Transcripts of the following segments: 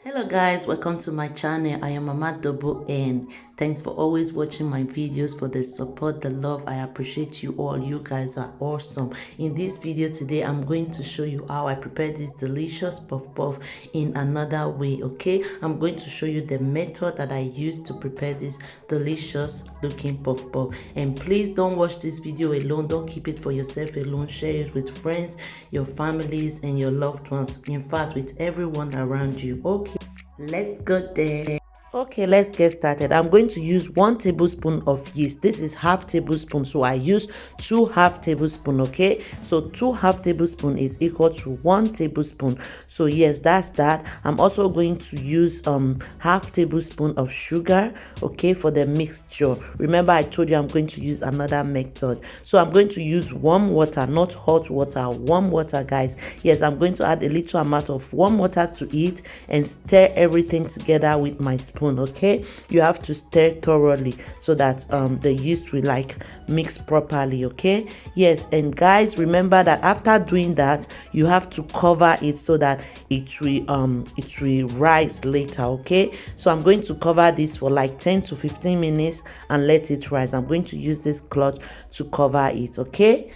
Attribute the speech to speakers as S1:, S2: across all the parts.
S1: Hello guys, welcome to my channel. I am Mama Double and thanks for always watching my videos, for the support, the love. I appreciate you all. You guys are awesome. In this video today, I'm going to show you how I prepare this delicious puff puff in another way, okay? I'm going to show you the method that I use to prepare this delicious looking puff puff. And please don't watch this video alone. Don't keep it for yourself alone. Share it with friends, your families, and your loved ones. In fact, with everyone around you, okay? Let's go there. Okay, let's get started. I'm going to use 1 tablespoon of yeast. This is half tablespoon, so I use 2 half tablespoon. Okay, so 2 half tablespoon is equal to 1 tablespoon. So yes, that's that. I'm also going to use half tablespoon of sugar, okay, for the mixture. Remember I told you I'm going to use another method. So I'm going to use warm water, not hot water, warm water, guys. Yes, I'm going to add a little amount of warm water to it and stir everything together with my spoon. Okay, you have to stir thoroughly so that the yeast will like mix properly. Okay, yes, and guys, remember that after doing that you have to cover it so that it will rise later. Okay, so I'm going to cover this for like 10 to 15 minutes and let it rise. I'm going to use this cloth to cover it. Okay,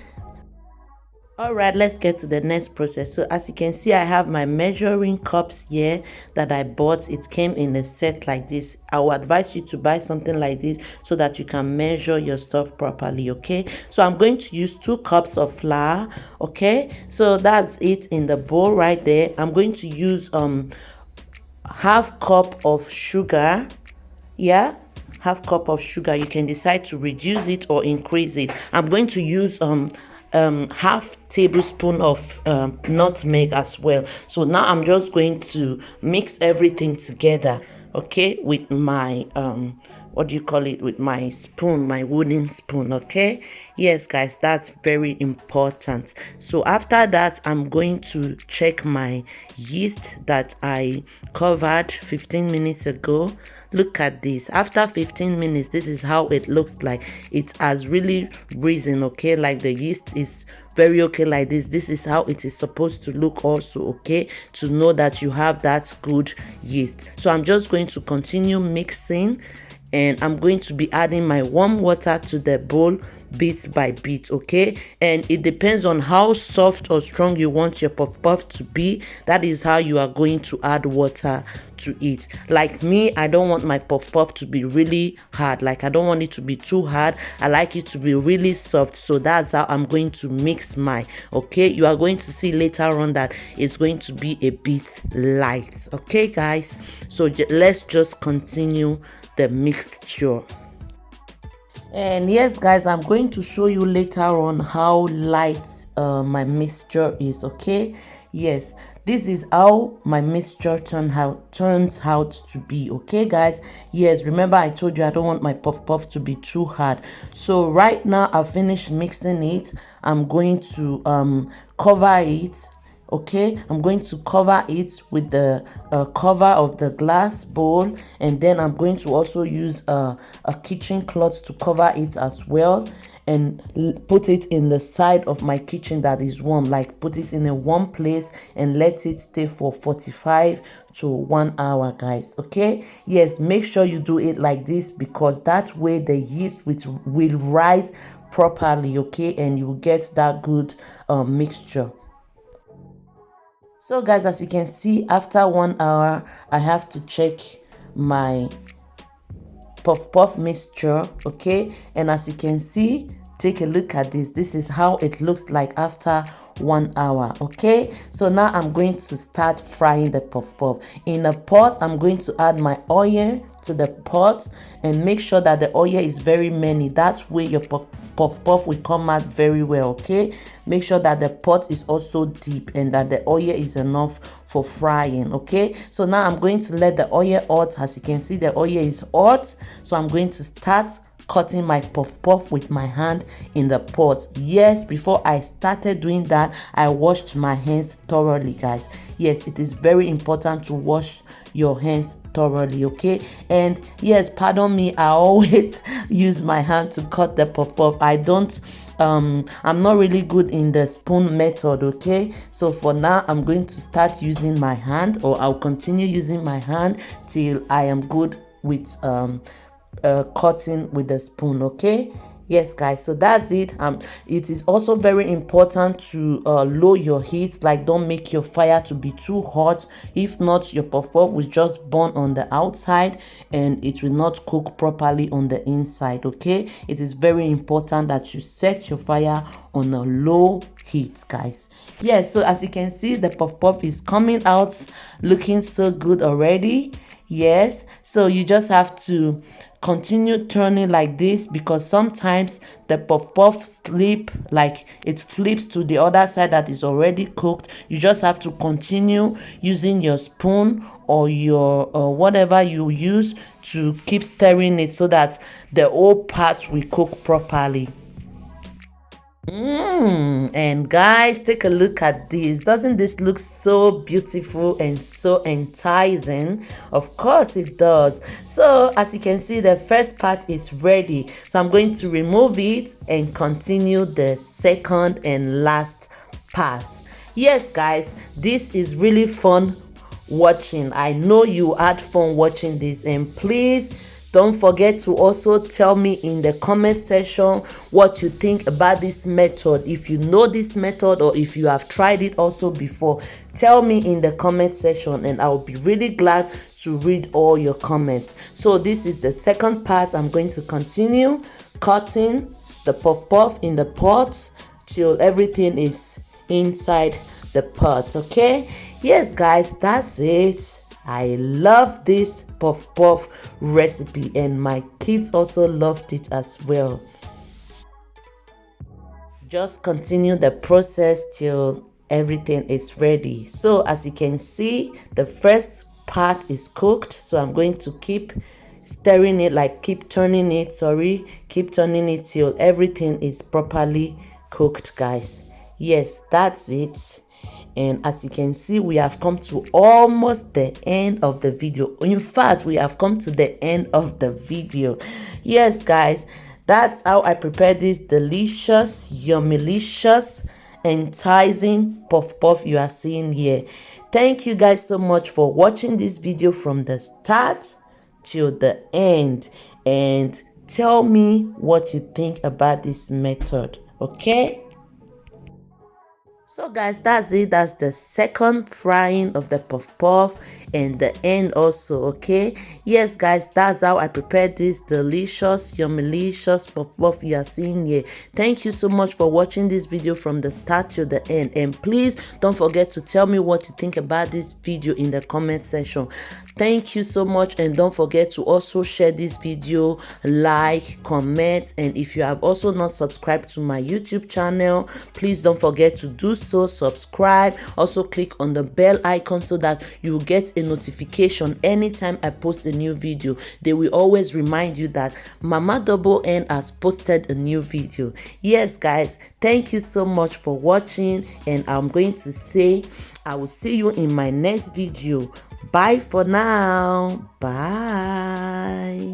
S1: all right, let's get to the next process. So as you can see, I have my measuring cups here that I bought. It came in a set like this. I would advise you to buy something like this so that you can measure your stuff properly. Okay, so I'm going to use 2 cups of flour. Okay, so that's it in the bowl right there. I'm going to use half cup of sugar. Yeah, half cup of sugar. You can decide to reduce it or increase it. I'm going to use half tablespoon of nutmeg as well. So now I'm just going to mix everything together, okay, with my what do you call it, with my spoon, my wooden spoon. Okay, yes guys, that's very important. So after that, I'm going to check my yeast that I covered 15 minutes ago. Look at this. After 15 minutes, this is how it looks like. It has really risen. Okay, like the yeast is very okay like this. This is how it is supposed to look also, okay, to know that you have that good yeast. So I'm just going to continue mixing and I'm going to be adding my warm water to the bowl bit by bit. Okay, and it depends on how soft or strong you want your puff puff to be. That is how you are going to add water to it. Like me, I don't want my puff puff to be really hard. Like I don't want it to be too hard. I like it to be really soft. So that's how I'm going to mix my, okay, you are going to see later on that it's going to be a bit light. Okay guys, so let's just continue the mixture. And yes guys, I'm going to show you later on how light my mixture is. Okay, yes, this is how my mixture turns out to be. Okay guys, yes, remember I told you I don't want my puff puff to be too hard. So right now I've finished mixing it. I'm going to cover it. Okay, I'm going to cover it with the cover of the glass bowl, and then I'm going to also use a kitchen cloth to cover it as well, and put it in the side of my kitchen that is warm. Like put it in a warm place and let it stay for 45 to 1 hour, guys. Okay, yes, make sure you do it like this because that way the yeast will rise properly. Okay, and you will get that good mixture. So guys, as you can see, after 1 hour I have to check my puff puff mixture. Okay, and as you can see, take a look at this. This is how it looks like after 1 hour. Okay, so now I'm going to start frying the puff puff. In a pot, I'm going to add my oil to the pot and make sure that the oil is very many. That way your puff puff will come out very well. Okay, make sure that the pot is also deep and that the oil is enough for frying. Okay, so now I'm going to let the oil hot. As you can see, the oil is hot, so I'm going to start cutting my puff puff with my hand in the pot. Yes, before I started doing that, I washed my hands thoroughly, guys. Yes, it is very important to wash your hands thoroughly. Okay, and yes, pardon me, I always use my hand to cut the puff puff. I don't I'm not really good in the spoon method, okay? So for now, I'm going to start using my hand, or I'll continue using my hand till I am good with cutting with the spoon, okay? Yes guys, so that's it. It is also very important to lower your heat, like don't make your fire to be too hot. If not, your puff puff will just burn on the outside and it will not cook properly on the inside, okay? It is very important that you set your fire on a low heat, guys. Yes, so as you can see, the puff puff is coming out looking so good already. Yes, so you just have to continue turning like this, because sometimes the puff puff slip, like it flips to the other side that is already cooked. You just have to continue using your spoon or your whatever you use to keep stirring it so that the whole part will cook properly. And guys, take a look at this. Doesn't this look so beautiful and so enticing? Of course it does. So as you can see, the first part is ready, so I'm going to remove it and continue the second and last part. Yes guys, this is really fun watching. I know you had fun watching this, and please don't forget to also tell me in the comment section what you think about this method. If you know this method or if you have tried it also before, tell me in the comment section and I'll be really glad to read all your comments. So this is the second part. I'm going to continue cutting the puff puff in the pot till everything is inside the pot, okay? Yes guys, that's it. I love this puff puff recipe and my kids also loved it as well. Just continue the process till everything is ready. So as you can see, the first part is cooked, so I'm going to keep stirring it, like keep turning it till everything is properly cooked, guys. Yes, that's it. And as you can see, we have come to almost the end of the video. In fact, we have come to the end of the video. Yes guys, that's how I prepare this delicious, yummylicious, enticing puff puff you are seeing here. Thank you guys so much for watching this video from the start till the end, and tell me what you think about this method, okay? So guys, that's it. That's the second frying of the puff puff and the end also, okay? Yes guys, that's how I prepared this delicious, yummylicious puff puff you are seeing here. Thank you so much for watching this video from the start to the end, and please don't forget to tell me what you think about this video in the comment section. Thank you so much, and don't forget to also share this video, like, comment, and if you have also not subscribed to my YouTube channel, please don't forget to do so. Subscribe. Also click on the bell icon so that you will get a notification anytime I post a new video. They will always remind you that Mama Double N has posted a new video. Yes guys, thank you so much for watching, and I'm going to say I will see you in my next video. Bye for now. Bye.